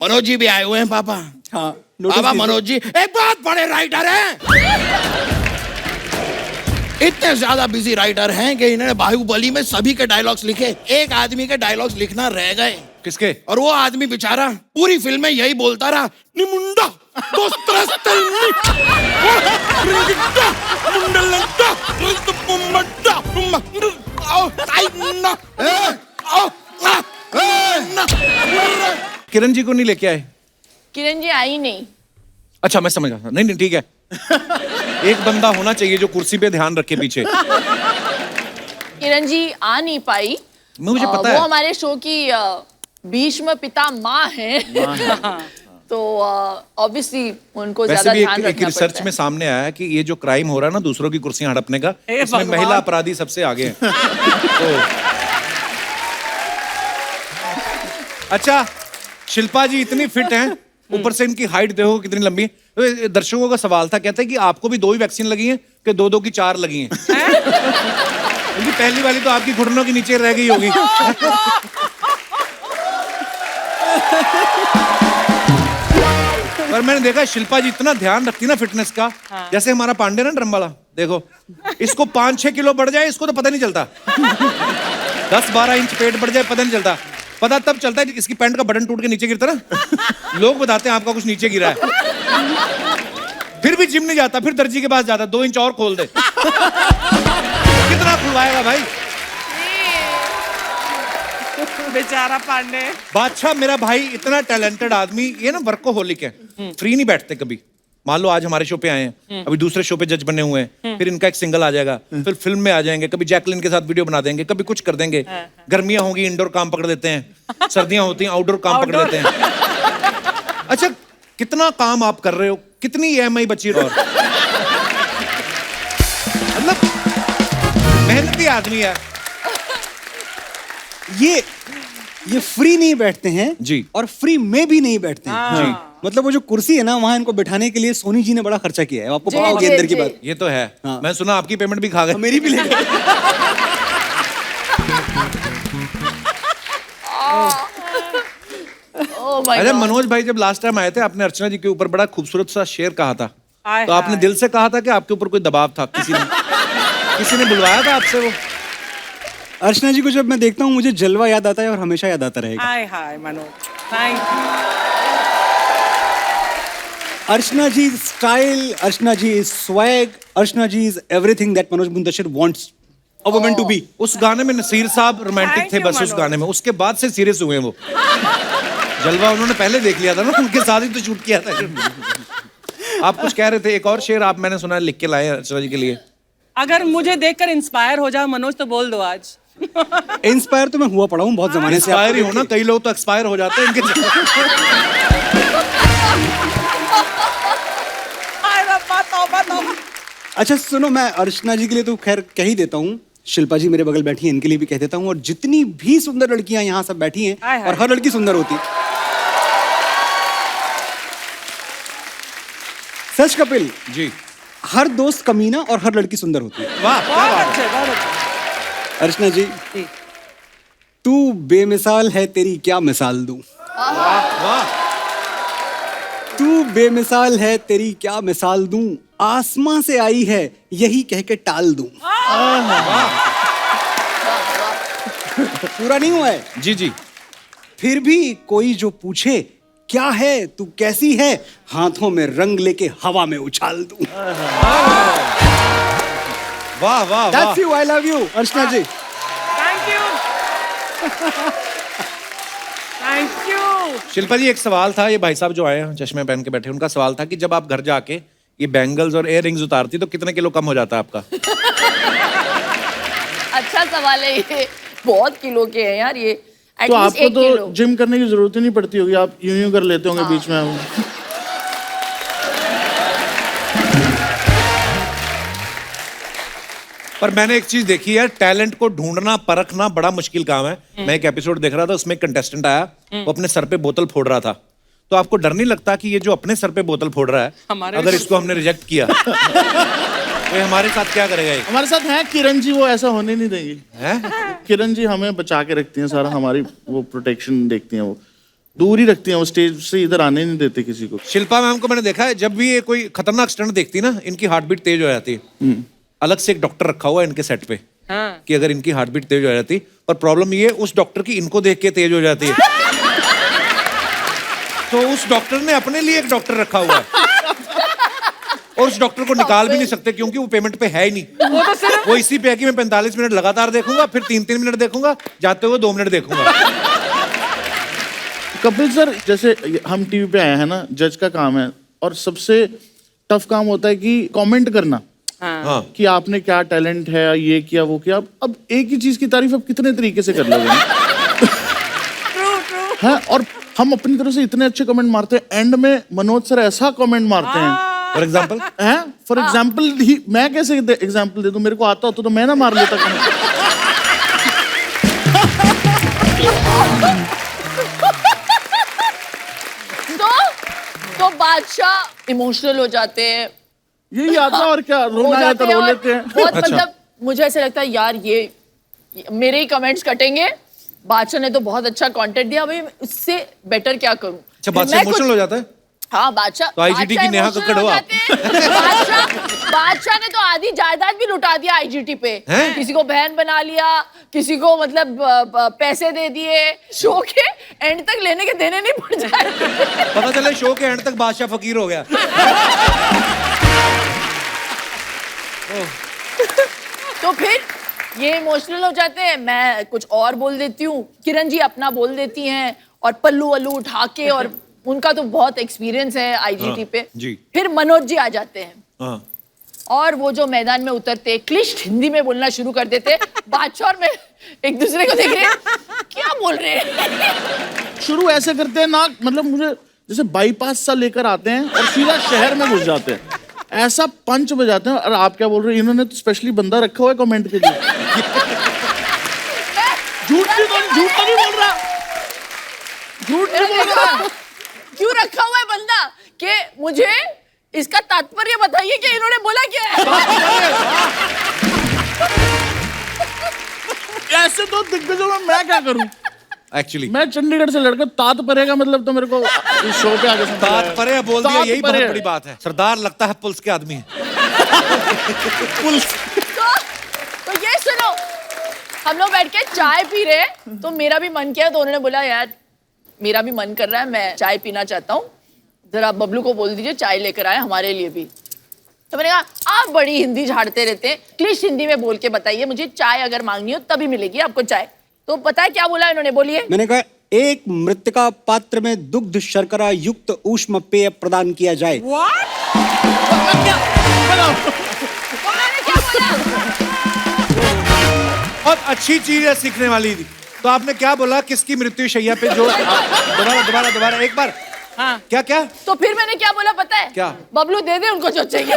मनोज जी भी आए हुए हैं पापा। हाँ पापा मनोज जी एक बहुत बड़े राइटर हैं। इतने ज्यादा बिजी राइटर हैं कि इन्होंने बाहुबली में सभी के डायलॉग्स लिखे, एक आदमी के डायलॉग्स लिखना रह गए। किसके? और वो आदमी बेचारा पूरी फिल्म में यही बोलता रहा, निमुंडा दोस्त्रस्तल्नी रिंगिट्टा मुंडलंटा रिंगपुम्मट्टा ताइना किरण जी को नहीं लेके आए? किरण जी आई नहीं। अच्छा मैं समझ गया। नहीं नहीं ठीक है। एक बंदा होना चाहिए जो कुर्सी पे ध्यान रखे पीछे। किरण जी आ नहीं पाई। मुझे पता वो है। हमारे शो की भीष्म पिता माँ है। तो ऑब्वियसली उनको ज्यादा वैसे भी ध्यान एक रखना रिसर्च पड़ता में है। सामने आया है कि ये जो क्राइम हो रहा है ना दूसरों की कुर्सियां हड़पने का, इसमें महिला अपराधी सबसे आगे हैं। तो अच्छा शिल्पा जी इतनी फिट हैं, ऊपर से इनकी हाइट देखो कितनी लंबी है। तो दर्शकों का सवाल था, कहते हैं कि आपको भी 2 ही वैक्सीन लगी हैं कि 2-2 की 4 लगी हैं? क्योंकि पहली वाली तो आपकी घुटनों के नीचे रह गई होगी। पर मैंने देखा शिल्पा जी इतना ध्यान रखती ना फिटनेस का। जैसे हमारा पांडे ना ड्रम वाला, देखो इसको 5-6 किलो बढ़ जाए इसको तो पता नहीं चलता। 10-12 इंच पेट बढ़ जाए पता नहीं चलता। पता तब चलता है कि इसकी पैंट का बटन टूट के नीचे गिरता ना, लोग बताते हैं आपका कुछ नीचे गिरा है। फिर भी जिम नहीं जाता, फिर दर्जी के पास जाता, 2 इंच और खोल दे। कितना खुलवाएगा भाई बेचारा पांडे। बादशाह मेरा भाई इतना टैलेंटेड आदमी, ये ना वर्कोहोलिक है, फ्री नहीं बैठते कभी। मान लो आज हमारे शो पे आए हैं, अभी दूसरे शो पे जज बने हुए हैं, फिर इनका एक सिंगल आ जाएगा, फिर फिल्म में आ जाएंगे, कभी जैकलिन के साथ वीडियो बना देंगे, कभी कुछ कर देंगे। गर्मियां होंगी इंडोर काम पकड़ लेते हैं, सर्दियां होती हैं आउटडोर काम पकड़ लेते हैं। अच्छा कितना काम आप कर रहे हो, कितनी EMI बची और मतलब मेहनती आदमी है ये फ्री नहीं बैठते हैं जी, और फ्री में भी नहीं बैठते हैं जी। मतलब वो जो कुर्सी है ना, वहां इनको बैठाने के लिए सोनी जी ने बड़ा खर्चा किया है। आपको जी, पता होगी जी, अंदर की जी। बात। ये तो है। हाँ। मैं सुना आपकी पेमेंट भी खा गए। मेरी भी ले गए। Oh my अरे God. मनोज भाई जब लास्ट टाइम आए थे आपने अर्चना जी के ऊपर बड़ा खूबसूरत सा शेर कहा था, हाय तो आपने हाय। दिल से कहा था कि आपके ऊपर कोई दबाव था? किसी ने बुलवाया था आपसे वो? अर्चना जी को जब मैं देखता हूँ मुझे जलवा याद आता है और हमेशा याद आता रहेगा। Hi hi Manoj, thank you. Archana ji style, Archana ji swag, Archana ji is everything that Manoj Muntashir wants a woman to be. उस गाने में नसीर साहब रोमांटिक Thank थे you, बस उस मनोज। गाने में, उसके बाद से सीरियस हुए हैं वो। जलवा उन्होंने पहले देख लिया था ना, उनके साथ ही तो शूट किया था। आप कुछ कह रहे थे, एक और शेर आप मैंने सुना लिख के लाए हैं अर्चना जी के लिए। अगर मुझे देखकर इंस्पायर हो जाओ मनोज तो बोल दो आज। इंस्पायर तो मैं हुआ पड़ा हूँ बहुत जमाने से। इंस्पायर ही हो ना, कई लोग तो एक्सपायर हो जाते हैं इनके। हाय रब्बा तौबा तौबा। अच्छा सुनो, मैं अर्चना जी के लिए तो खैर कह ही देता हूँ, शिल्पा जी मेरे बगल बैठी हैं इनके लिए भी कह देता हूँ, और जितनी भी सुंदर लड़कियां यहाँ सब बैठी हैं, हाय हाय। और हर लड़की सुंदर होती है। सच कपिल जी हर दोस्त कमीना और हर लड़की सुंदर होती है। वाह क्या बहुत बात अच्छे, है। बहुत अच्छे। अर्चना जी जी। तू बेमिसाल है तेरी क्या मिसाल दूं, वाह तू बेमिसाल है तेरी क्या मिसाल दूं, आसमां से आई है यही कह के टाल दूं। पूरा नहीं हुआ है। जी जी। फिर भी कोई जो पूछे क्या है तू कैसी है, हाथों में रंग लेके हवा में उछाल दूं। वाह वाह वाह। That's you, I love you, Archana ji. Thank you. Thank you. Shilpa ji एक सवाल था, ये भाई साहब जो आए हैं चश्मे पहन के बैठे, उनका सवाल था कि जब आप घर जाके ये बैंगल्स और इयर रिंग्स उतारती तो कितने किलो कम हो जाता आपका? अच्छा सवाल है ये, बहुत किलो के हैं यार ये। तो एटलीस्ट आपको 1 तो किलो। जिम करने की जरूरत ही नहीं पड़ती होगी, आप यूं यूं कर लेते होंगे बीच में। पर मैंने एक चीज देखी है, टैलेंट को ढूंढना परखना बड़ा मुश्किल काम है। मैं एक एपिसोड देख रहा था, उसमें एक कंटेस्टेंट आया, वो अपने सर पे बोतल फोड़ रहा था। तो आपको डर नहीं लगता कि ये जो अपने सर पे बोतल फोड़ रहा है, अगर इसको हमने रिजेक्ट किया तो ये हमारे साथ क्या करेगा? ये हमारे साथ हैं किरण जी, वो ऐसा होने नहीं देंगी। है किरण जी हमें बचा के रखती हैं सारा, हमारी वो प्रोटेक्शन देखती हैं वो। दूर ही रखती हैं, वो स्टेज से इधर आने नहीं देते किसी को। शिल्पा मैम को मैंने देखा है, जब भी ये कोई खतरनाक स्टंट देखती है ना, इनकी हार्ट बीट तेज हो जाती है। अलग से एक डॉक्टर रखा हुआ है इनके सेट पे, हाँ। कि अगर इनकी हार्ट बीट तेज हो जाती, पर प्रॉब्लम ये उस डॉक्टर की इनको देख के तेज हो जाती है। तो उस डॉक्टर ने अपने लिए एक डॉक्टर रखा हुआ है, और उस डॉक्टर को निकाल भी नहीं सकते क्योंकि वो पेमेंट पे है ही नहीं। वो तो सिर्फ वो इसी पे है कि मैं 45 मिनट लगातार देखूंगा, फिर 3-3 मिनट देखूंगा, जाते हुए 2 मिनट देखूंगा। कपिल सर, जैसे हम टीवी पे आए हैं ना, जज का काम है, और सबसे टफ काम होता है कि कमेंट करना, हाँ। कि आपने क्या टैलेंट है, ये किया वो किया। अब एक ही चीज की तारीफ अब कितने तरीके से कर लोगे ना? है, और हम अपनी तरफ से इतने अच्छे कमेंट मारते हैं, एंड में मनोज सर ऐसा कमेंट मारते हैं। फॉर एग्जाम्पल, हैं, फॉर एग्जाम्पल ही मैं कैसे एग्जाम्पल दे दूं? मेरे को आता होता तो मैं ना मार लेता कमेंट। तो बादशाह इमोशनल हो जाते हैं, यही आता है, और क्या, हो रोना आया जाते तो हैं रो और लेते हैं। बहुत अच्छा। मतलब मुझे ऐसा लगता है यार ये मेरे ही कमेंट्स कटेंगे, बादशाह ने तो बहुत अच्छा कंटेंट दिया, भाई इससे बेटर क्या करूं। अच्छा, फिर बादशाह मैं कुछ- इमोशनल हो जाता है। हाँ, बादशाह तो IGT की नेहा emotional कक्कड़ हो हो आप। जाते हैं। बादशाह ने तो आधी जायदाद भी लुटा दिया IGT पे। हैं? किसी को बहन बना लिया, किसी को मतलब पैसे दे दिए, शो के एंड तक लेने के देने नहीं पड़ जाए। पता चले शो के एंड तक बादशाह फकीर हो गया। तो फिर ये इमोशनल हो जाते हैं, मैं कुछ और बोल देती हूँ, किरण जी अपना बोल देती हैं, और पल्लू वल्लू उठा के, और उनका तो बहुत एक्सपीरियंस है IGT पे। जी। फिर मनोज जी आ जाते हैं, हाँ। और वो जो मैदान में उतरते क्लिष्ट हिंदी में बोलना शुरू कर देते। बादशाह और मैं एक दूसरे को देख रहे हैं, क्या बोल रहे हैं। शुरू ऐसे करते हैं ना, मतलब मुझे जैसे बाईपास सा लेकर आते हैं और सीधा शहर में घुस जाते हैं, ऐसा पंच बजाते हैं। और आप क्या बोल रहे हैं? इन्होंने तो स्पेशली बंदा रखा हुआ है कमेंट के लिए। झूठ तो नहीं बोल रहा, झूठ नहीं बोल रहा। क्यों रखा हुआ है बंदा, कि मुझे इसका तात्पर्य बताइए कि इन्होंने बोला क्या है। ऐसे तो दिग्गजों में मैं क्या करूं? एक्चुअली मैं चंडीगढ़ से लड़का, तात परेगा मतलब तो मेरे को इस शो पे आगे समझ बात आया। परे बोल दिया, यही बहुत तात्पर्य। बड़ी बात है। सरदार लगता है पुलिस के आदमी है। तो ये सुनो, हम लोग बैठ के चाय पी रहे हैं, तो मेरा भी मन किया, तो उन्होंने बोला यार मेरा भी मन कर रहा है, मैं चाय पीना चाहता हूँ, जरा बबलू को बोल दीजिए चाय लेकर आए हमारे लिए भी। तो मैंने कहा आप बड़ी हिंदी झाड़ते रहते हैं, क्लिष्ट हिंदी में बोल के बताइए, मुझे चाय अगर मांगनी हो तभी मिलेगी आपको चाय। तो पता है क्या बोला इन्होंने, बोलिए। मैंने कहा एक मृतिका पात्र में दुग्ध शर्करा युक्त ऊष्म पेय प्रदान किया जाए। बहुत अच्छी चीज है सीखने वाली थी। तो आपने क्या बोला, किसकी मृत्यु शैया पे जो दोबारा एक बार। हाँ। क्या क्या तो फिर मैंने क्या बोला पता है? क्या? बबलू दे दे उनको जो चाहिए।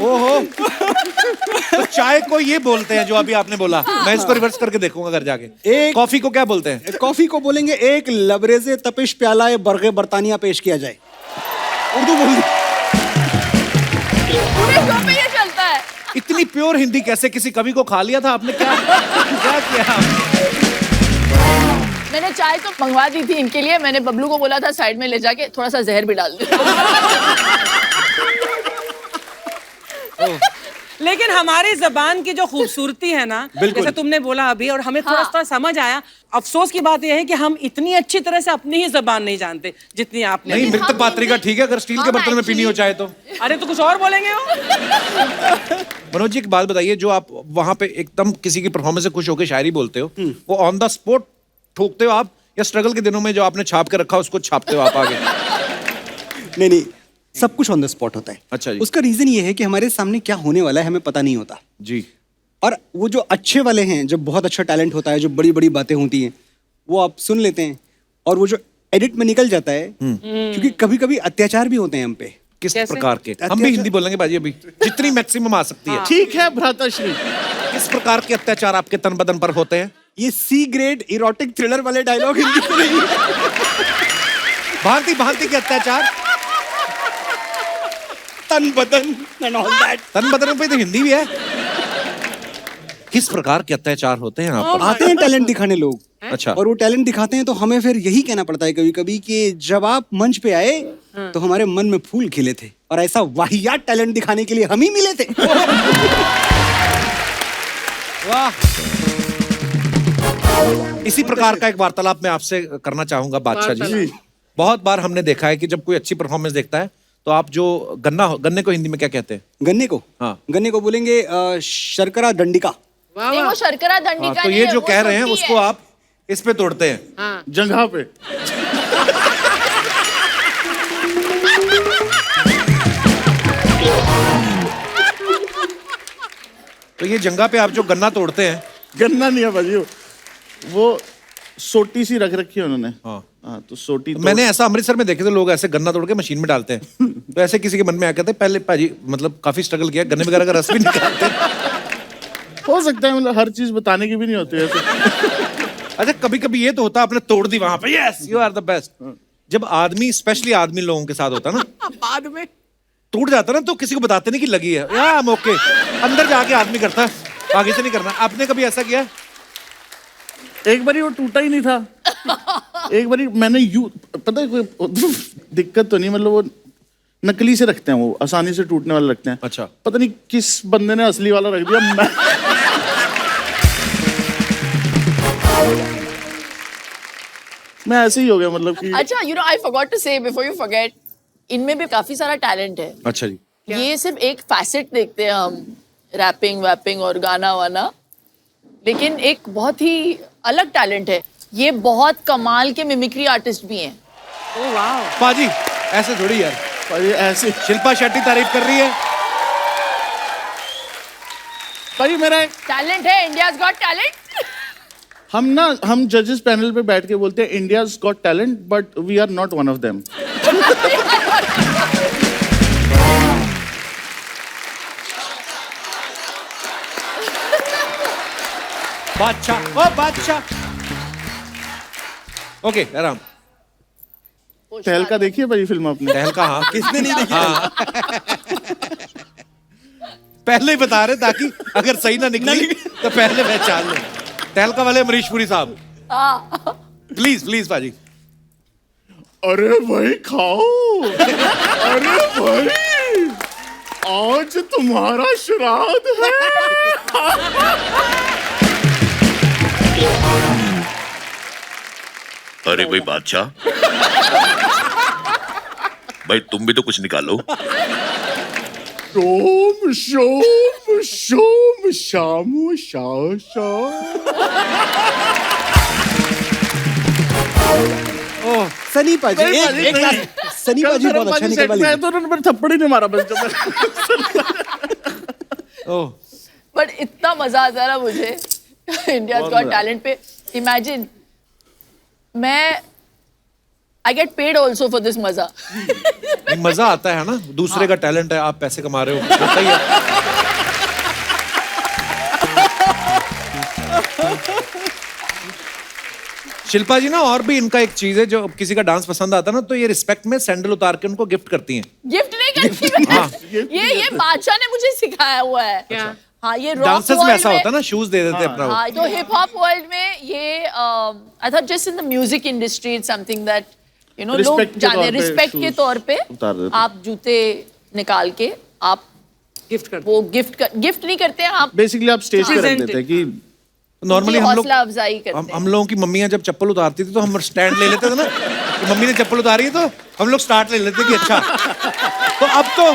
ओहो। तो चाय को ये बोलते हैं जो अभी आपने बोला, मैं इसको रिवर्स करके देखूंगा घर जाके। एक- कॉफी को क्या बोलते हैं? कॉफी को बोलेंगे एक लबरेजे तपिश प्याला बरगे बरतानिया पेश किया जाए। उर्दू बोल दी। पूरे शो पे ये चलता है। इतनी प्योर हिंदी कैसे? किसी कवि को खा लिया था आपने? क्या क्या किया? मैंने चाय तो मंगवा दी थी इनके लिए, मैंने बबलू को बोला था साइड में ले जाके थोड़ा सा जहर भी डाल दे। लेकिन हमारी जबान की जो खूबसूरती है ना, जैसे तुमने बोला अभी, और हमें थोड़ा सा समझ आया। अफसोस की बात यह है कि हम इतनी अच्छी तरह से अपनी ही जबान नहीं जानते जितनी आपने। नहीं, मृत पात्री का ठीक है, अगर स्टील के बर्तन में पीनी हो चाहे तो। अरे तो कुछ और बोलेंगे वो। मनोज जी एक बात बताइए, जो आप वहां पे एकदम किसी की परफॉर्मेंस से खुश होकर शायरी बोलते हो, वो ऑन द स्पॉट ठोकते हो आप, या स्ट्रगल के दिनों में जो आपने छाप के रखा उसको छापते हो आप आगे? नहीं, सब कुछ ऑन द स्पॉट होता है। अच्छा जी। उसका रीजन ये है कि हमारे सामने क्या होने वाला है हमें पता नहीं होता। जी। और वो जो अच्छे वाले हैं, जब बहुत अच्छा टैलेंट होता है, जो बड़ी बड़ी बातें होती हैं, वो आप सुन लेते हैं, और वो जो एडिट में निकल जाता है, क्योंकि कभी कभी अत्याचार भी होते हैं हम पे। किस कैसे? प्रकार के? हम भी हिंदी बोलेंगे बाजी अभी, जितनी मैक्सिमम आ सकती है। ठीक है भ्राताश्री। किस प्रकार के अत्याचार आपके तन बदन पर होते हैं? ये सी ग्रेड इरोटिक थ्रिलर वाले डायलॉग हिंदी में नहीं है। भांति भांति के अत्याचार, तन बदन एंड ऑल दैट। तन बदन पे तो हिंदी भी है। किस प्रकार के अत्याचार होते हैं आप पर? आते हैं टैलेंट दिखाने लोग, अच्छा। और वो टैलेंट दिखाते हैं तो हमें फिर यही कहना पड़ता है कभी कभी कि जब आप मंच पे आए तो हमारे मन में फूल खिले थे, और ऐसा वाहियात टैलेंट दिखाने के लिए हम ही मिले थे। वाह। इसी प्रकार का एक वार्तालाप मैं आपसे करना चाहूंगा बादशाह जी। बहुत बार हमने देखा है कि जब कोई अच्छी परफॉर्मेंस देखता है तो आप जो गन्ने को हिंदी में क्या कहते हैं? गन्ने को, हाँ। गन्ने को बोलेंगे शर्करा दंडिका। नहीं, वो शर्करा हाँ, दंडिका तो नहीं ये है, जो वो कह रहे हैं सूटी उसको है। आप इस पे तोड़ते हैं। जगह पे। तो ये जंगा पे आप जो गन्ना तोड़ते हैं, गन्ना नहीं है भाजी, वो सोटी सी रख रखी है उन्होंने। हाँ। हाँ, तो सोटी मैंने ऐसा अमृतसर में देखे थे, लोग ऐसे गन्ना तोड़ के मशीन में डालते हैं। तो ऐसे किसी के मन में आया कहते पहले भाजी मतलब काफी स्ट्रगल किया, गन्ने वगैरह का रस भी निकालते हैं। हो सकता है, मतलब हर चीज बताने की भी नहीं होती ऐसे। अच्छा, कभी कभी ये तो होता है आपने तोड़ दी वहां पे, yes you are the best. जब आदमी, स्पेशली आदमी लोगों के साथ होता है ना, बाद में टूट जाता है ना, तो किसी को बताते नहीं कि लगी है, या ओके, अंदर जाके आदमी करता है, आगे से नहीं करना। आपने कभी ऐसा किया? एक बारी वो टूटा ही नहीं था। एक बारी मैंने पता है कोई दिक्कत तो नहीं, मतलब वो नकली से रखते हैं, वो आसानी से टूटने वाला रखते हैं। अच्छा। पता नहीं किस बंदे ने असली वाला रख दिया। मैं ऐसे ही हो गया, मतलब कि अच्छा, you know I forgot to say before you forget, इनमें भी काफी सारा टैलेंट है। अच्छा जी। ये सिर्फ एक फैसेट देखते हैं हम, रैपिंग वैपिंग और गाना वाना, लेकिन एक बहुत ही अलग टैलेंट है। ये बहुत कमाल के मिमिक्री आर्टिस्ट भी हैं। ओह वाह। पाजी ऐसे थोड़ी यार, भाई ऐसे। शिल्पा शेट्टी तारीफ कर रही है। भाई मेरा एक टैलेंट है, इंडियाज गॉट टैलेंट। हम जजेस पैनल पे बैठ के बोलते हैं India's got talent, but we are not one of them. Badshah, ओ बादशाह। ओके, आराम। तहलका देखिए भाई फिल्म आपने? तहलका, हाँ। किसने नहीं देखी? हाँ। पहले ही बता रहे ताकि अगर सही ना निकली तो पहले पहचान लो। तहलका वाले अमरीश पुरी साहब, प्लीज प्लीज पाजी। अरे भाई खाओ। अरे भाई आज तुम्हारा श्राद्ध है। अरे भाई बादशाह, भाई तुम भी तो कुछ निकालो। शोम शोम शोम शाम शा शा। सनी पाजी, नहीं, पाजी, एक नहीं। लास्ट, सनी पाजी बहुत अच्छा निकल वाली। मैं तो उन्होंने मेरे थप्पड़ ही नहीं मारा बस जब ओह, बट इतना मजा आता है ना मुझे इंडियाज गॉट टैलेंट पे। इमेजिन, मैं I get paid also for this मजा। मजा आता है ना, दूसरे का टैलेंट है, आप पैसे कमा रहे हो, होता ही है। शिल्पा जी ना, और भी इनका एक चीज है, जो किसी का डांस पसंद आता है ना, तो ये रिस्पेक्ट में सैंडल उतार के उनको गिफ्ट करती हैं। गिफ्ट नहीं करती मैं। ये बादशाह ने मुझे सिखाया हुआ है। क्या? हाँ, ये रॉक डांसर्स में वर्ल्ड ऐसा होता है ना, शूज दे देते हैं अपना वो। हाँ, तो हिप हॉप वर्ल्ड में ये I thought just in the music industry it's something that you know लोग Respect के जाने, तौर पे रिस्पेक्ट के shoes तौर पे उतार देते। आप जूते निकाल के आप गिफ्ट कर वो गिफ्ट नहीं करते हैं आप, बेसिकली आप स्टेज पे रख Present देते हैं कि नॉर्मली हम लोग, हौसला अफजाई करते हैं। हम लोगों की मम्मियां जब चप्पल उतारती थी तो हम स्टैंड ले लेते थे ना, कि मम्मी ने चप्पल उतारी है तो हम लोग स्टार्ट ले लेते कि अच्छा। तो अब तो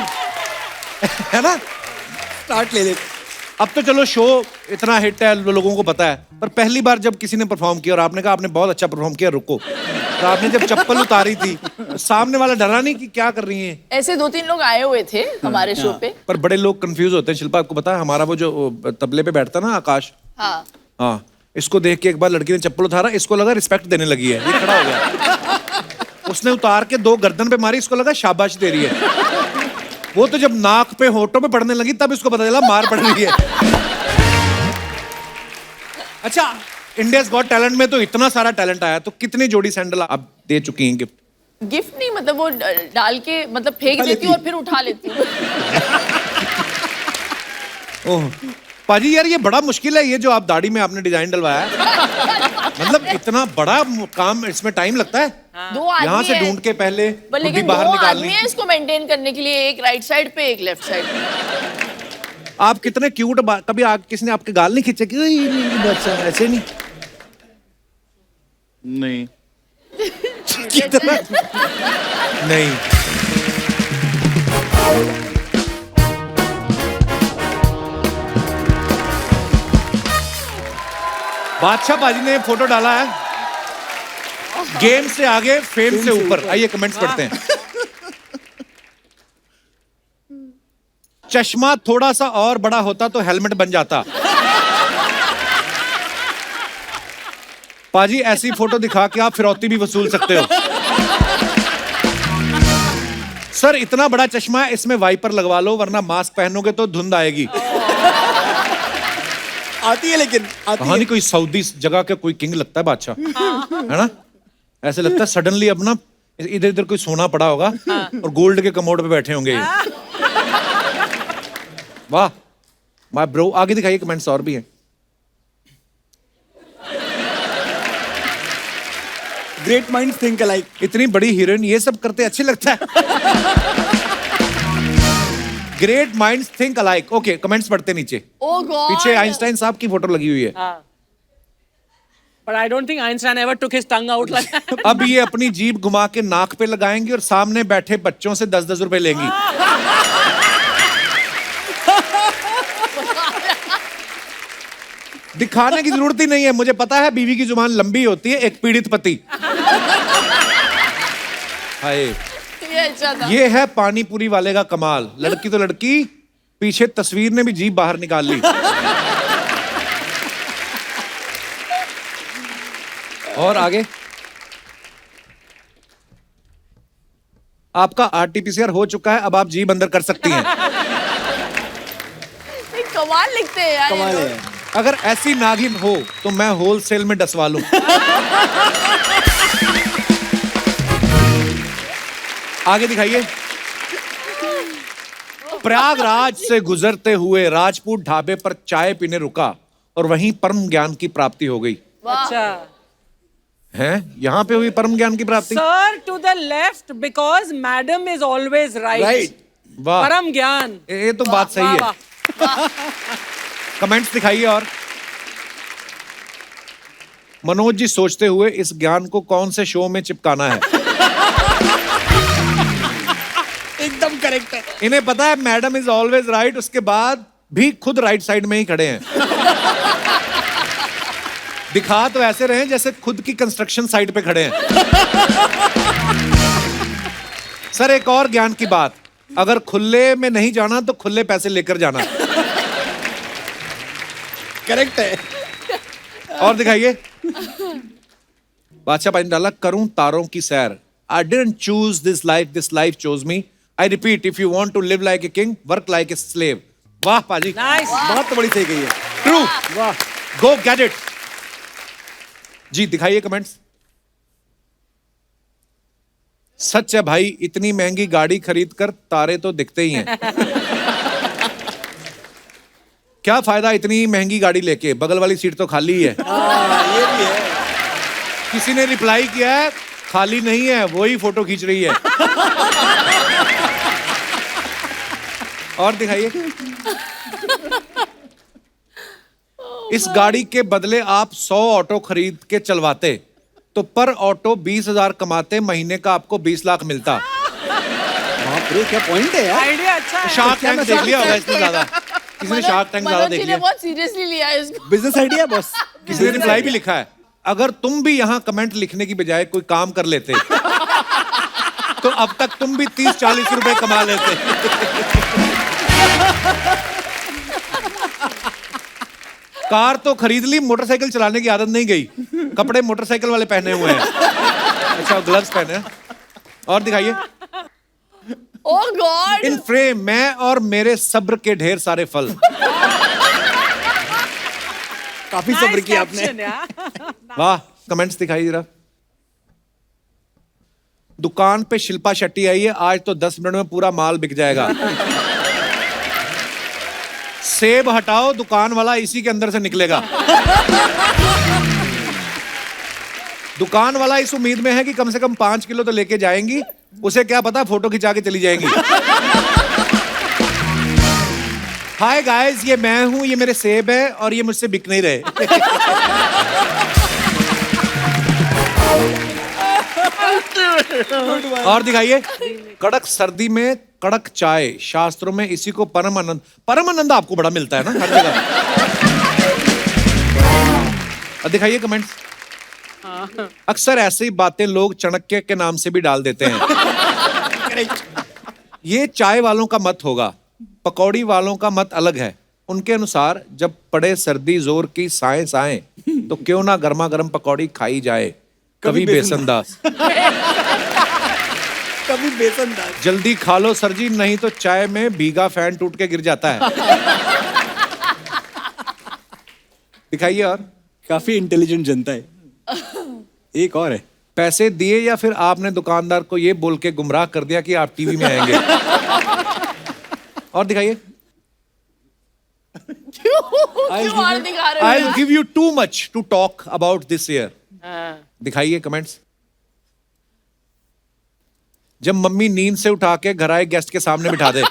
है ना, स्टार्ट ले लेते। अब तो चलो शो इतना हिट है, लोगों को पता है, पर पहली बार जब किसी ने परफॉर्म किया और आपने कहा आपने बहुत अच्छा परफॉर्म किया, रुको, तो आपने जब चप्पल उतारी थी, सामने वाला डरा नहीं कि क्या कर रही हैं? ऐसे 2-3 लोग आए हुए थे हमारे शो पे। पर बड़े लोग कंफ्यूज होते हैं। शिल्पा, आपको पता है हमारा वो जो तबले पे बैठता ना आकाश, हाँ, हाँ, इसको देख के एक बार लड़की ने चप्पल उतारा, इसको लगा रिस्पेक्ट देने लगी है, ये खड़ा हो गया। उसने उतार के 2 गर्दन पे मारी, इसको लगा शाबाश दे रही है। वो तो जब नाक पे होठों पे पड़ने लगी तब इसको पता चला मार पड़ रही है। अच्छा, इंडियाज गॉट टैलेंट में तो इतना सारा टैलेंट आया, तो कितनी जोड़ी सैंडल आप दे चुकी हैं गिफ्ट? गिफ्ट नहीं, मतलब वो डाल के मतलब फेंक देती हूँ और फिर उठा लेती हूँ। ओह, पाजी यार ये बड़ा मुश्किल है, ये जो आप दाढ़ी में आपने डिजाइन डलवाया है मतलब इतना बड़ा काम, इसमें टाइम लगता है। दो आदमी यहाँ से है। ढूंढ के पहले पर गुड्डी लेकिन बाहर दो निकालनी। आदमी है इसको मेंटेन करने के लिए, एक राइट साइड पे एक लेफ्ट साइड पे। आप कितने क्यूट, कभी किसी ने आपके गाल नहीं खींचे कि "ओए, ये बच्चा ऐसे नहीं"? नहीं। कितना नहीं। बादशाह बाजी ने फोटो डाला है, गेम से आगे फेम से ऊपर। आइए कमेंट्स पढ़ते हैं। चश्मा थोड़ा सा और बड़ा होता तो हेलमेट बन जाता। पाजी ऐसी फोटो दिखा के आप फिरौती भी वसूल सकते हो। सर इतना बड़ा चश्मा है, इसमें वाइपर लगवा लो वरना मास्क पहनोगे तो धुंध आएगी। आती है लेकिन आती कहानी कोई सऊदी जगह का कोई किंग लगता है बादशाह, है ना? ऐसे लगता है सडनली अपना इधर इधर कोई सोना पड़ा होगा और गोल्ड के कमोड पे बैठे होंगे ये। वाह माय ब्रो। आगे दिखाइए, कमेंट्स और भी हैं। Great mind think alike. इतनी बड़ी हीरोइन ये सब करते अच्छे लगता है। Great minds think alike. Okay comments पढ़ते नीचे। Oh God! पीछे आइंस्टाइन साहब की फोटो लगी हुई है। But I don't think Einstein ever took his tongue out like that. अब ये अपनी जीभ घुमा के नाक पे लगाएंगी और सामने बैठे बच्चों से 10-10 रुपए लेंगी। दिखाने की जरूरत ही नहीं है, मुझे पता है बीवी की जुबान लंबी होती है, एक पीड़ित पति। हाय ये अच्छा था। ये है पानी पूरी वाले का कमाल। लड़की तो लड़की, पीछे तस्वीर ने भी जीभ बाहर निकाल ली। और आगे आपका आरटीपीसीआर हो चुका है, अब आप जीभ अंदर कर सकती हैं। ये कमाल लिखते हैं यार ये कमाल लोग। है। अगर ऐसी नागिन हो तो मैं होलसेल में डसवा लूं। आगे दिखाइए। प्रयागराज से गुजरते हुए राजपूत ढाबे पर चाय पीने रुका और वहीं परम ज्ञान की प्राप्ति हो गई। अच्छा। हैं? यहाँ पे हुई परम ज्ञान की प्राप्ति। Sir, to the left because madam is always right. Right. वाह, परम ज्ञान। ये तो बात सही है। वाह, कमेंट्स दिखाइए। और मनोज जी सोचते हुए इस ज्ञान को कौन से शो में चिपकाना है। एकदम करेक्ट है। इन्हें पता है मैडम इज ऑलवेज राइट, उसके बाद भी खुद राइट साइड में ही खड़े हैं। दिखा तो ऐसे रहे जैसे खुद की कंस्ट्रक्शन साइट पे खड़े हैं। सर एक और ज्ञान की बात, अगर खुले में नहीं जाना तो खुले पैसे लेकर जाना। करेक्ट है। और दिखाइए। बादशाह पानी डाला, करूं तारों की सैर। I didn't choose this life chose me. I repeat, if you want to live like a king, work like a slave. वाह पाजी, nice. बहुत बड़ी सही गई है। ट्रू। वाह। Go get it. जी दिखाइए कमेंट्स। सच है भाई, इतनी महंगी गाड़ी खरीद कर तारे तो दिखते ही हैं। क्या फायदा इतनी महंगी गाड़ी लेके, बगल वाली सीट तो खाली ही है। ये भी है। किसी ने रिप्लाई किया है खाली नहीं है, वही फोटो खींच रही है। और दिखाइए। इस गाड़ी के बदले आप 100 ऑटो खरीद के चलवाते तो पर ऑटो 20,000 कमाते, महीने का आपको 20 लाख मिलता। बाप रे क्या पॉइंट है यार। आइडिया अच्छा है। शार्क टैंक देख लिया होगा इसमें ज्यादा। किसी ने शार्क टैंक ज्यादा मनोज देख जी ने लिया। बहुत सीरियसली लिया है इसको। Business idea boss. किसी ने रिप्लाई भी लिखा है, अगर तुम भी यहाँ कमेंट लिखने की बजाय कोई काम कर लेते तो अब तक तुम भी 30-40 रुपए कमा लेते। कार तो खरीद ली, मोटरसाइकिल चलाने की आदत नहीं गई। कपड़े मोटरसाइकिल वाले पहने हुए हैं। अच्छा ग्लव्स पहने हैं। और दिखाइए। ओह गॉड। इन फ्रेम मैं और मेरे सब्र के ढेर सारे फल। काफी सब्र किया आपने। वाह, कमेंट्स दिखाइए जरा। दुकान पे शिल्पा शेट्टी आई है, आज तो 10 मिनट में पूरा माल बिक जाएगा। सेब हटाओ, दुकान वाला इसी के अंदर से निकलेगा। दुकान वाला इस उम्मीद में है कि कम से कम 5 किलो तो लेके जाएंगी, उसे क्या पता फोटो खिंचा के चली जाएंगी। हाय गाइस, ये मैं हूं, ये मेरे सेब है और ये मुझसे बिक नहीं रहे। और दिखाइए, कड़क सर्दी में कड़क चाय, शास्त्रों में इसी को परम आनंद। परम आनंद आपको बड़ा मिलता है ना हर जगह। और दिखाइए कमेंट्स। अक्सर ऐसी बातें लोग चाणक्य के नाम से भी डाल देते हैं। ये चाय वालों का मत होगा, पकौड़ी वालों का मत अलग है। उनके अनुसार जब पड़े सर्दी जोर की साएं साएं, तो क्यों ना गर्मा गर्म पकौड़ी खाई जाए। कभी बेसन दास। कभी बेसन दास। जल्दी खा लो सर जी, नहीं तो चाय में भीगा फैन टूट के गिर जाता है। दिखाइए। और काफी इंटेलिजेंट जनता है। एक और है। पैसे दिए या फिर आपने दुकानदार को ये बोल के गुमराह कर दिया कि आप टीवी में आएंगे। और दिखाइए। क्यों और दिखा रहे हो I'll यार? give you too much to talk about this year. दिखाइए कमेंट्स। जब मम्मी नींद से उठा के घर आए गेस्ट के सामने बिठा दे।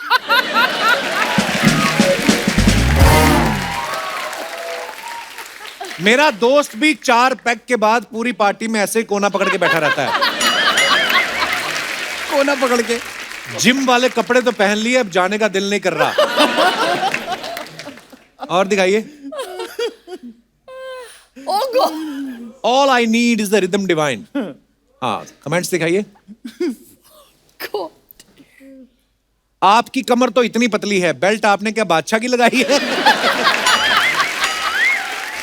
मेरा दोस्त भी 4 पैक के बाद पूरी पार्टी में ऐसे ही कोना पकड़ के बैठा रहता है। कोना पकड़ के। जिम वाले कपड़े तो पहन लिए, अब जाने का दिल नहीं कर रहा। और दिखाइए। Oh God. All I need is the rhythm divine. हाँ, कमेंट्स दिखाइए। God. आपकी कमर तो इतनी पतली है, बेल्ट आपने क्या बादशाह की लगाई है?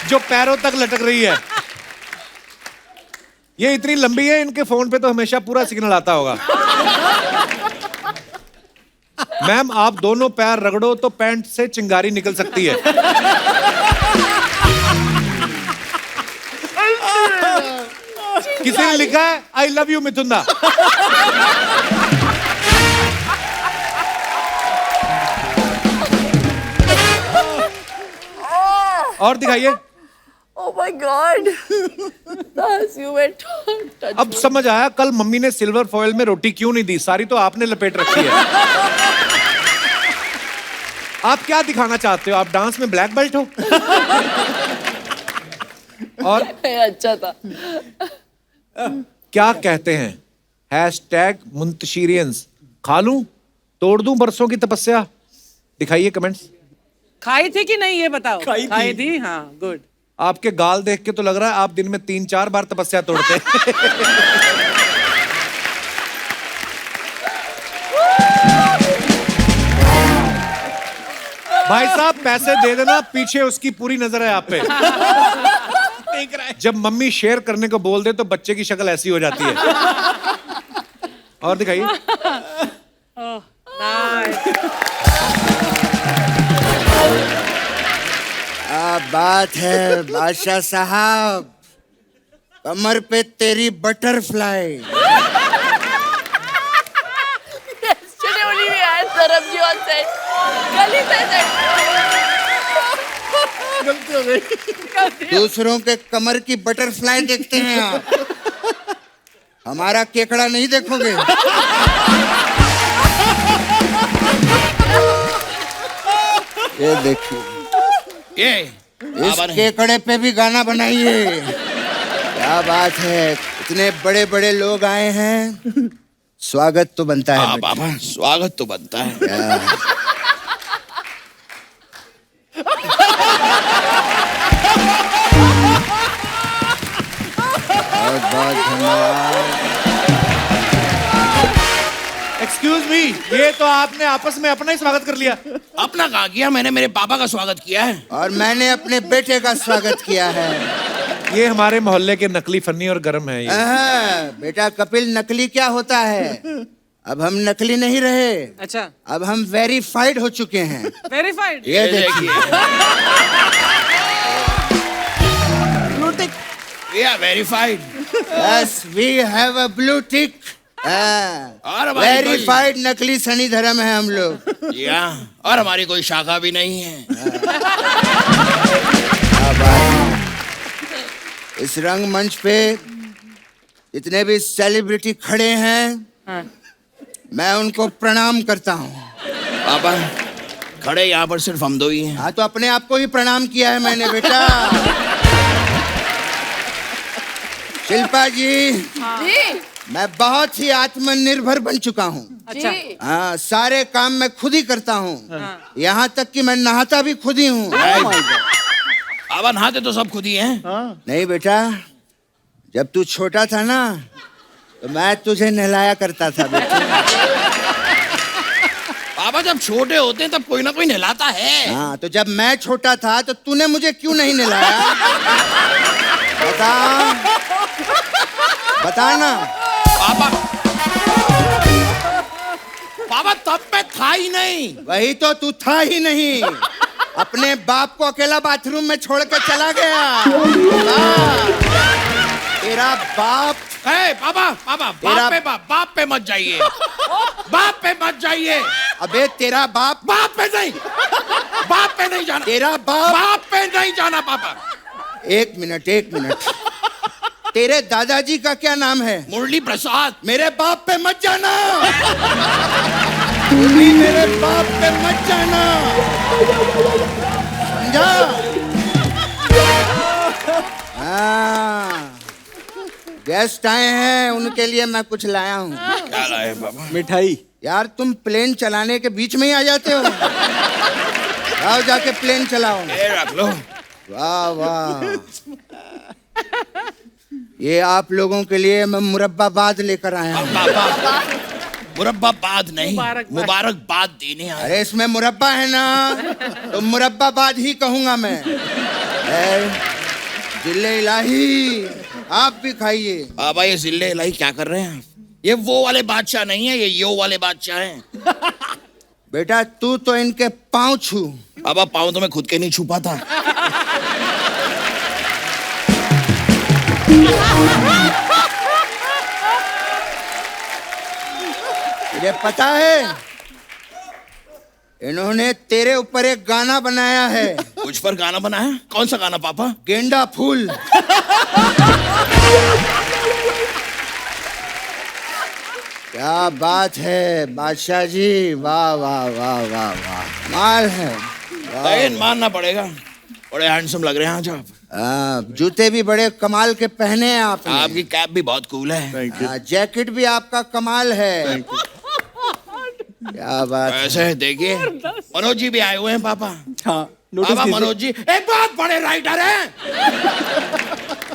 जो पैरों तक लटक रही है। ये इतनी लंबी है, इनके फोन पे तो हमेशा पूरा सिग्नल आता होगा। मैम, आप दोनों पैर रगड़ो तो पैंट से चिंगारी निकल सकती है। किसी ने लिखा है आई लव यू मिथुंदा। और दिखाइए। Oh my God. Das, you were touch अब समझ आया कल मम्मी ने सिल्वर फॉयल में रोटी क्यों नहीं दी, सारी तो आपने लपेट रखी है। आप क्या दिखाना चाहते हो? आप डांस में ब्लैक बेल्ट हो? और अच्छा था। क्या कहते हैं? हैशटैग मुंतशिरियंस। खा लूं, तोड़ दूं बरसों की तपस्या। दिखाइए कमेंट्स। खाई थी कि नहीं ये बताओ। खाई थी। हाँ, गुड। आपके गाल देख के तो लग रहा है आप दिन में 3-4 बार तपस्या तोड़ते। भाई साहब, पैसे दे देना, पीछे उसकी पूरी नजर है आप पे। जब मम्मी शेयर करने को बोल दे तो बच्चे की शक्ल ऐसी हो जाती है। और दिखाइए। क्या बात है बादशाह साहब, कमर पे तेरी butterfly. Yesterday only we had Sarabji on set. कल ही set. दूसरों के कमर की बटरफ्लाई देखते हैं आप, हमारा केकड़ा नहीं देखोगे। ये देखिए, ये इस केकड़े पे भी गाना बनाइए। क्या बात है, इतने बड़े बड़े लोग आए हैं, स्वागत तो बनता है। बाबा, स्वागत तो बनता है। बहुत बहुत धन्यवाद। एक्सक्यूज मी, ये तो आपने आपस में अपना ही स्वागत कर लिया। अपना कहा किया, मैंने मेरे पापा का स्वागत किया है। और मैंने अपने बेटे का स्वागत किया है। ये हमारे मोहल्ले के नकली फन्नी और गरम है ये। बेटा कपिल, नकली क्या होता है? अब हम नकली नहीं रहे, अच्छा, अब हम वेरीफाइड हो चुके हैं। वेरीफाइड। ये देखिए, verified. Yes we have a blue tick और हमारी कोई- वेरीफाइड नकली सनी धर्म है हम लोग। जी हाँ, और हमारी कोई शाखा भी नहीं है। क्या बात है। इस रंगमंच पे जितने भी सेलिब्रिटी खड़े हैं मैं उनको प्रणाम करता हूँ। पापा खड़े यहाँ पर सिर्फ हम दो ही हैं। हाँ तो अपने आप को ही प्रणाम किया है मैंने बेटा। शिल्पा जी जी मैं बहुत ही आत्मनिर्भर बन चुका हूँ। अच्छा। जी हाँ सारे काम मैं खुद ही करता हूँ, यहाँ तक कि मैं नहाता भी खुद ही हूँ। पापा नहाते तो सब खुद ही हैं। नहीं बेटा, जब तू छोटा था ना तो मैं तुझे नहलाया करता था बेटा। पापा जब छोटे होते हैं तब कोई ना कोई नहलाता है। हाँ तो जब मैं छोटा था तो तूने मुझे क्यों नहीं नहलाया? बता बता ना। पापा पापा तब मैं था ही नहीं। वही तो तू था ही नहीं, अपने बाप को अकेला बाथरूम में छोड़ के चला गया। हाँ, तेरा बाप पापा पापा बाप पे मत जाइए। बाप पे मत जाइए। अबे तेरा बाप बाप पे नहीं जाना। तेरा बाप पे नहीं जाना पापा। एक मिनट तेरे दादाजी का क्या नाम है? मुरली प्रसाद। मेरे बाप पे मत जाना। तू भी मेरे बाप पे मत जाना, समझा? हाँ गेस्ट आए हैं, उनके लिए मैं कुछ लाया हूँ। क्या लाए पापा? मिठाई। यार तुम प्लेन चलाने के बीच में ही आ जाते हो। आओ जाके प्लेन चलाओ। ये रख लो। वाह वाह, ये आप लोगों के लिए मैं मुरब्बाबाद लेकर आया हूँ। पापा मुरब्बाबाद नहीं, मुबारकबाद। मुबारकबाद देने आए। अरे इसमें मुरब्बा है ना तो मुरब्बाबाद ही कहूंगा मैं। जिल्ले इलाही आप भी खाइए। पापा ये जिले इलाही क्या कर रहे हैं? ये वो वाले बादशाह नहीं है, ये यो वाले बादशाह हैं। बेटा तू तो इनके पाँव छू। पापा पाँव तो मैं खुद के नहीं छुपा था। तुझे पता है इन्होंने तेरे ऊपर एक गाना बनाया है। कुछ पर गाना बनाया? कौन सा गाना पापा? गेंदा फूल। क्या बात है बादशाह जी, वाह वाह वाह वाह वाह, माल है। लेकिन मानना पड़ेगा, बड़े हैंडसम लग रहे हैं आज आप। जूते भी बड़े कमाल के पहने हैं आपने। आपकी कैप भी बहुत कूल है। जैकेट भी आपका कमाल है। क्या बात है। ऐसे देखिए मनोज जी भी आए हुए हैं पापा। हाँ नोटिस पापा कीजिए। मनोज जी एक बहुत बड़े राइटर हैं।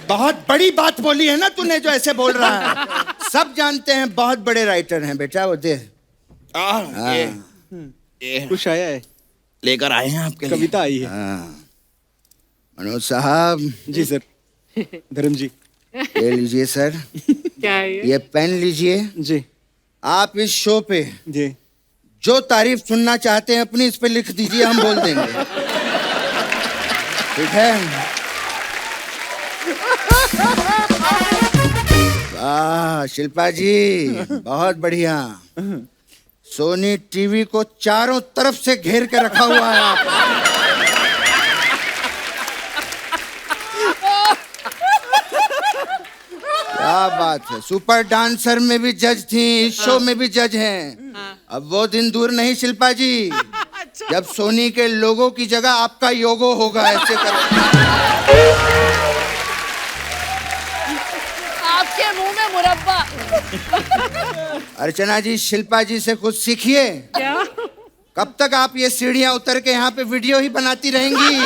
बहुत बड़ी बात बोली है ना तूने जो ऐसे बोल रहा है। सब जानते हैं बहुत बड़े राइटर हैं बेटा, वो दे। ये कुछ आया है, लेकर आए हैं आपके लिए। कविता आई है। मनोज साहब जी सर। धर्म जी। ये लीजिए सर, क्या है ये? ये पेन लीजिए। जी आप इस शो पे जी। जो तारीफ सुनना चाहते हैं अपनी इस पे लिख दीजिए, हम बोल देंगे। ठीक है? वाह शिल्पा जी बहुत बढ़िया। सोनी टीवी को चारों तरफ से घेर के रखा हुआ है आप। क्या बात है। सुपर डांसर में भी जज थी, इस शो में भी जज हैं। अब वो दिन दूर नहीं शिल्पा जी जब सोनी के लोगों की जगह आपका योगो होगा। ऐसे कर आपके मुंह में मुरब्बा। अर्चना जी शिल्पा जी से कुछ सीखिए। क्या? कब तक आप ये सीढ़ियां उतर के यहाँ पे वीडियो ही बनाती रहेंगी?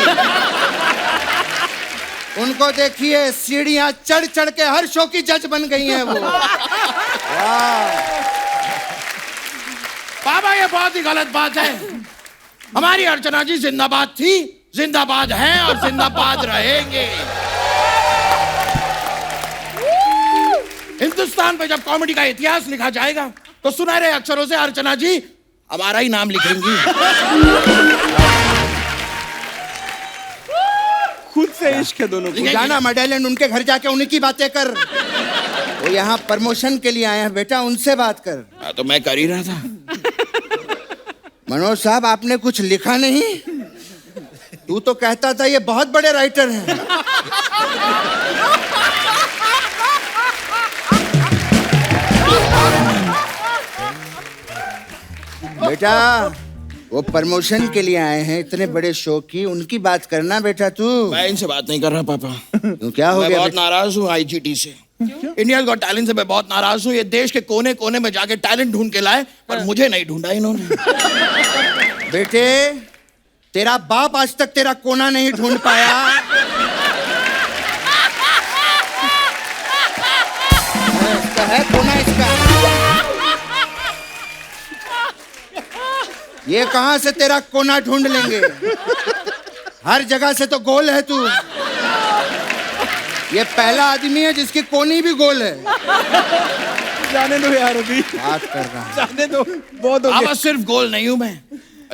उनको देखिए सीढ़ियां चढ़ चढ़ के हर शो की जज बन गई हैं वो। वाह पापा ये बहुत ही गलत बात है। हमारी अर्चना जी जिंदाबाद थी, जिंदाबाद हैं और जिंदाबाद रहेंगे। हिंदुस्तान पे जब कॉमेडी का इतिहास लिखा जाएगा तो सुनहरे अक्षरों से अर्चना जी हमारा ही नाम लिखेंगी। खुद से इश्क है दोनों को। जाना मेडेलियन उनके घर जाके उन्हीं की बातें कर। वो यहाँ प्रमोशन के लिए आए हैं बेटा, उनसे बात कर। हाँ, तो मैं कर ही रहा था। मनोज साहब, आपने कुछ लिखा नहीं? तू तो कहता था ये बहुत बड़े राइटर हैं। बेटा, वो प्रमोशन के लिए आए हैं इतने बड़े शो की, उनकी बात करना बेटा तू। मैं इनसे बात नहीं कर रहा पापा। तू क्या हो मैं गया बहुत बेटा? नाराज हूँ आईजीटी से। इंडिया गॉट टैलेंट से मैं बहुत नाराज हूँ। ये देश के कोने कोने में जाके टैलेंट ढूंढ के लाए, पर मुझे नहीं ढूंढा इन्होंने। बेटे, तेरा बाप आज तक तेरा कोना नहीं ढूंढ पाया। इसका है कोना, इसका। ये कहां से तेरा कोना ढूंढ लेंगे? हर जगह से तो गोल है तू। ये पहला आदमी है जिसकी कोनी भी गोल है। जाने दो यार, अभी बात कर रहा है। जाने दो, बहुत हो अब गया। सिर्फ गोल नहीं हूँ मैं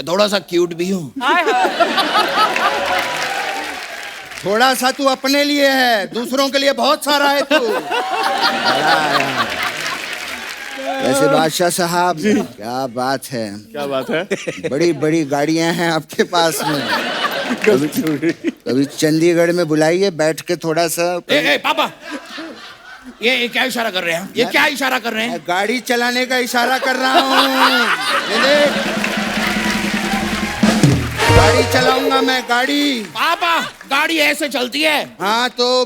थोड़ा सा क्यूट भी हूँ। थोड़ा सा तू अपने लिए है, दूसरों के लिए बहुत सारा है तू। वैसे बादशाह साहब, क्या बात है, क्या बात है? बड़ी बड़ी गाड़ियां हैं आपके पास में। कभी चंडीगढ़ में बुलाइए, बैठ के थोड़ा सा। ए पापा, ये क्या इशारा कर रहे हैं? ये क्या इशारा कर रहे हैं? मैं गाड़ी चलाने का इशारा कर रहा हूँ। ये देख, गाड़ी चलाऊंगा मैं, गाड़ी। पापा, गाड़ी ऐसे चलती है? हाँ तो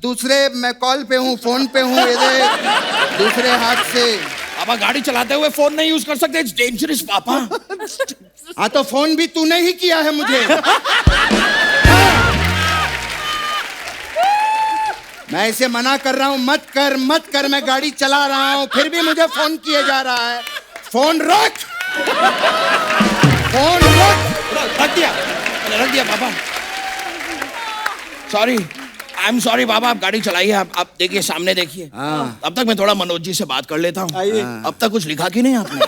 दूसरे, मैं कॉल पे हूँ, फोन पे हूँ, ये देख, दूसरे हाथ से। पापा, गाड़ी चलाते हुए फोन नहीं यूज कर सकते, इट्स डेंजरस पापा। हाँ तो फोन भी तूने ही किया है मुझे। मैं इसे मना कर रहा हूँ, मत कर मत कर, मैं गाड़ी चला रहा हूँ, फिर भी मुझे फोन किए जा रहा है। फोन रख, फोन रख। रख दिया, मैंने रख दिया पापा। सॉरी, आई एम सॉरी पापा। आप गाड़ी चलाइए, आप देखिए, सामने देखिए। हाँ। अब तक मैं थोड़ा मनोज जी से बात कर लेता हूँ। आइए। अब तक कुछ लिखा कि नहीं आपने?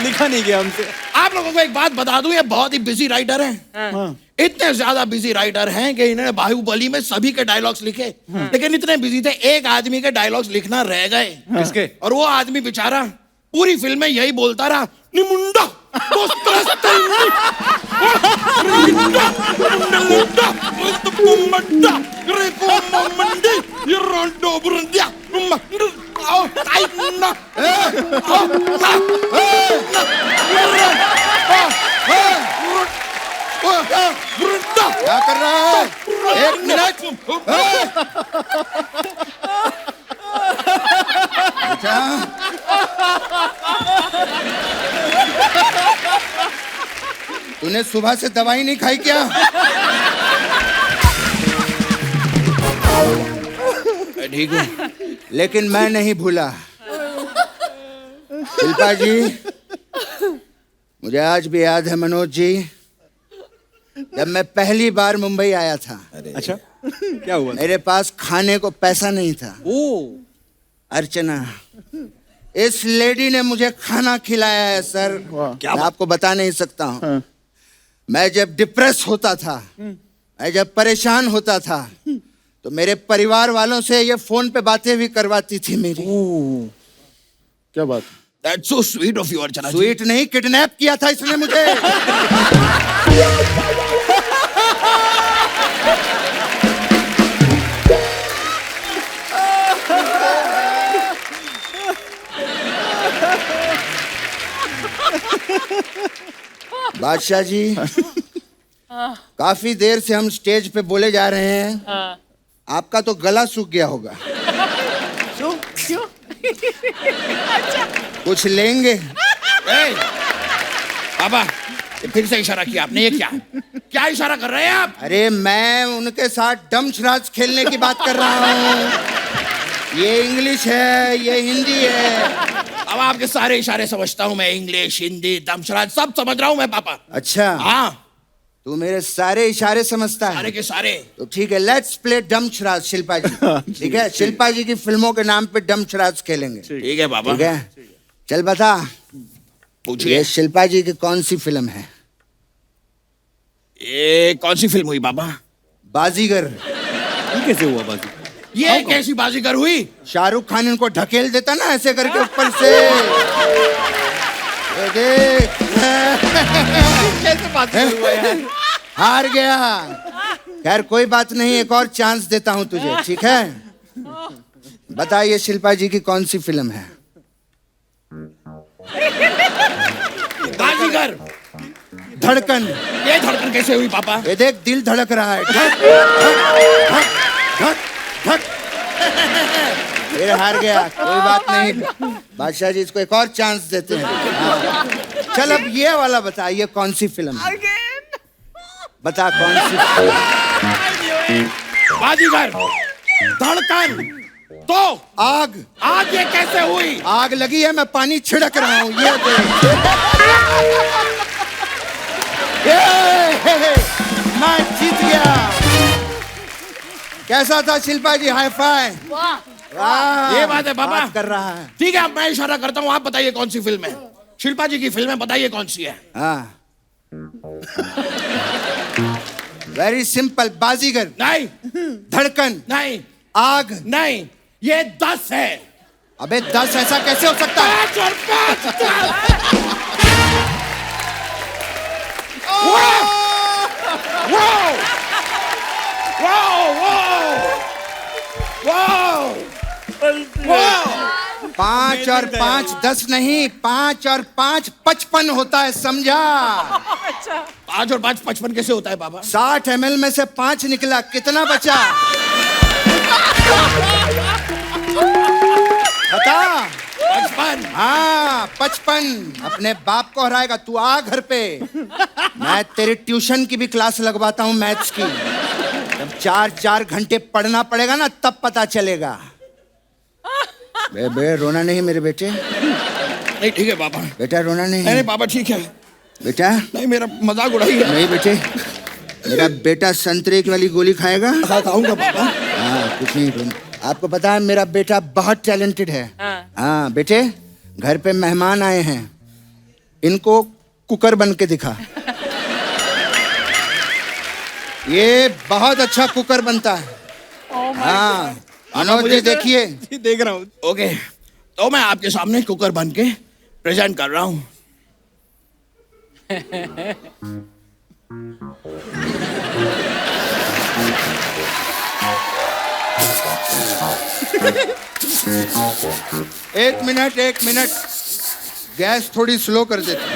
लिखा नहीं गया हमसे। आप लोगों को एक बात बता दूं, ये बहुत ही बिजी राइटर हैं। इतने ज्यादा बिजी राइटर हैं कि इन्होंने बाहुबली में सभी के डायलॉग्स लिखे, लेकिन इतने बिजी थे, एक आदमी के डायलॉग्स लिखना रह गए। किसके? और वो आदमी बेचारा पूरी फिल्म में यही बोलता रहा, निमुंडा दोस्त्रस्तल्नी, रिंडा, मुंडलंडा, रंतपुम्मड्डा, रेपोममंडी, यरोंडो बुरंदिया, आओ, ताइन्ना, आओ, क्या कर रहा है? एक मिनट। अच्छा, तूने सुबह से दवाई नहीं खाई क्या? मैं ठीक हूँ, लेकिन मैं नहीं भूला। शिल्पा जी, मुझे आज भी याद है मनोज जी, जब मैं पहली बार मुंबई आया था। अच्छा, क्या हुआ? मेरे पास खाने को पैसा नहीं था। ओ, अर्चना, इस लेडी ने मुझे खाना खिलाया है सर। क्या मैं आपको बता नहीं सकता हूँ। मैं जब डिप्रेस होता था, मैं जब परेशान होता था, तो मेरे परिवार वालों से ये फोन पे बातें भी करवाती थी मेरी। क्या बात? That's so sweet of you, Archana ji. Sweet नहीं, किडनैप किया था इसने मुझे। बादशाह जी, काफी देर से हम स्टेज पे बोले जा रहे हैं। आपका तो गला सूख गया होगा। क्यों? कुछ लेंगे? ए, पापा, ये फिर से इशारा किया आपने, ये क्या क्या इशारा कर रहे हैं आप? अरे मैं उनके साथ डमशराज खेलने की बात कर रहा हूँ। ये इंग्लिश है, ये हिंदी है। अब आपके सारे इशारे समझता हूँ मैं, इंग्लिश, हिंदी, दमशराज सब समझ रहा हूँ मैं पापा। अच्छा, हाँ, तू मेरे सारे इशारे समझता सारे है। के सारे। तो ठीक है, लेट्स प्ले डमशराज शिल्पा जी। ठीक है, शिल्पा जी की फिल्मों के नाम पे डमशराज खेलेंगे। ठीक है पापा, ठीक है, चल बता, पूछिए। ये शिल्पा जी की कौन सी फिल्म है? ये कौन सी फिल्म हुई पापा? बाजीगर। ये कैसे हुआ बाजी? ये कैसी बाजीगर हुई? शाहरुख खान इनको ढकेल देता ना ऐसे करके ऊपर से। ये देख कैसे बाजीगर हुआ यार? हार गया। खैर कोई बात नहीं, एक और चांस देता हूं तुझे, ठीक है? बताइए शिल्पा जी की कौन सी फिल्म है? बाजीगर। धड़कन। ये धड़कन कैसे हुई पापा? ये देख दिल धड़क रहा है। धक धक धक धक। फिर हार गया, कोई बात नहीं। बादशाह जी इसको एक और चांस देते हैं। हाँ। चल अब ये वाला बता, ये कौन सी फिल्म है? बता कौन सी फिल्म? बाजीगर, धड़कन, तो आग। आग ये कैसे हुई? आग लगी है, मैं पानी छिड़क रहा हूँ, ये देख। मैं जीत गया। कैसा था शिल्पा जी? Hi fi. वाह, ये बात है पापा। बात कर रहा है। ठीक है, अब मैं इशारा करता हूँ, आप बताइए कौन सी फिल्म है? शिल्पा जी की फिल्म है, बताइए कौन सी है? हाँ वेरी सिंपल। बाजीगर नहीं, धड़कन नहीं, आग नहीं, ये 10 है। अबे 10 ऐसा कैसे हो सकता है? 5 और 5 10। Wow wow wow wow. 5 और 5 10 नहीं, 5 और 5 55 होता है, समझा? 5 और 5 55 कैसे होता है पापा? 60 ml में से 5 निकला, कितना बचा? बता। 55। हाँ 55। अपने बाप को हराएगा तू, आ घर पे। मैं तेरी ट्यूशन की भी क्लास लगवाता हूँ, मैथ्स की। जब 4-4 घंटे पढ़ना पड़ेगा ना, तब पता चलेगा। बे रोना नहीं मेरे बेटे। नहीं ठीक है पापा। बेटा रोना नहीं। नहीं पापा ठीक है। बेटा नहीं, मेरा मजाक उड़ाइए। नहीं बेटे, मेरा बेटा संतरे की वाली गोली खाएगा। खाऊंगा पापा। हाँ कुछ नहीं रोना। आपको पता है मेरा बेटा बहुत टैलेंटेड है। हाँ बेटे, घर पे मेहमान आए हैं, इनको कुकर बन के दिखा। ये बहुत अच्छा कुकर बनता है। हाँ मनोज जी देखिए। देख रहा हूँ। ओके, तो मैं आपके सामने कुकर बन के प्रेजेंट कर रहा हूँ। एक मिनट, गैस थोड़ी स्लो कर देते।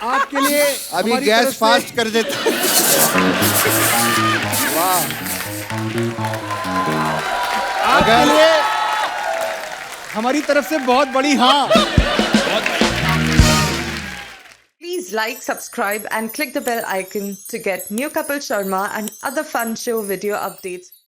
आपके लिए अभी हमारी गैस तरफ से- फास्ट कर देते। वाह। आपके लिए हमारी तरफ से बहुत बड़ी हाँ। Please like, subscribe and click the bell icon to get new Kapil Sharma and other fun show video updates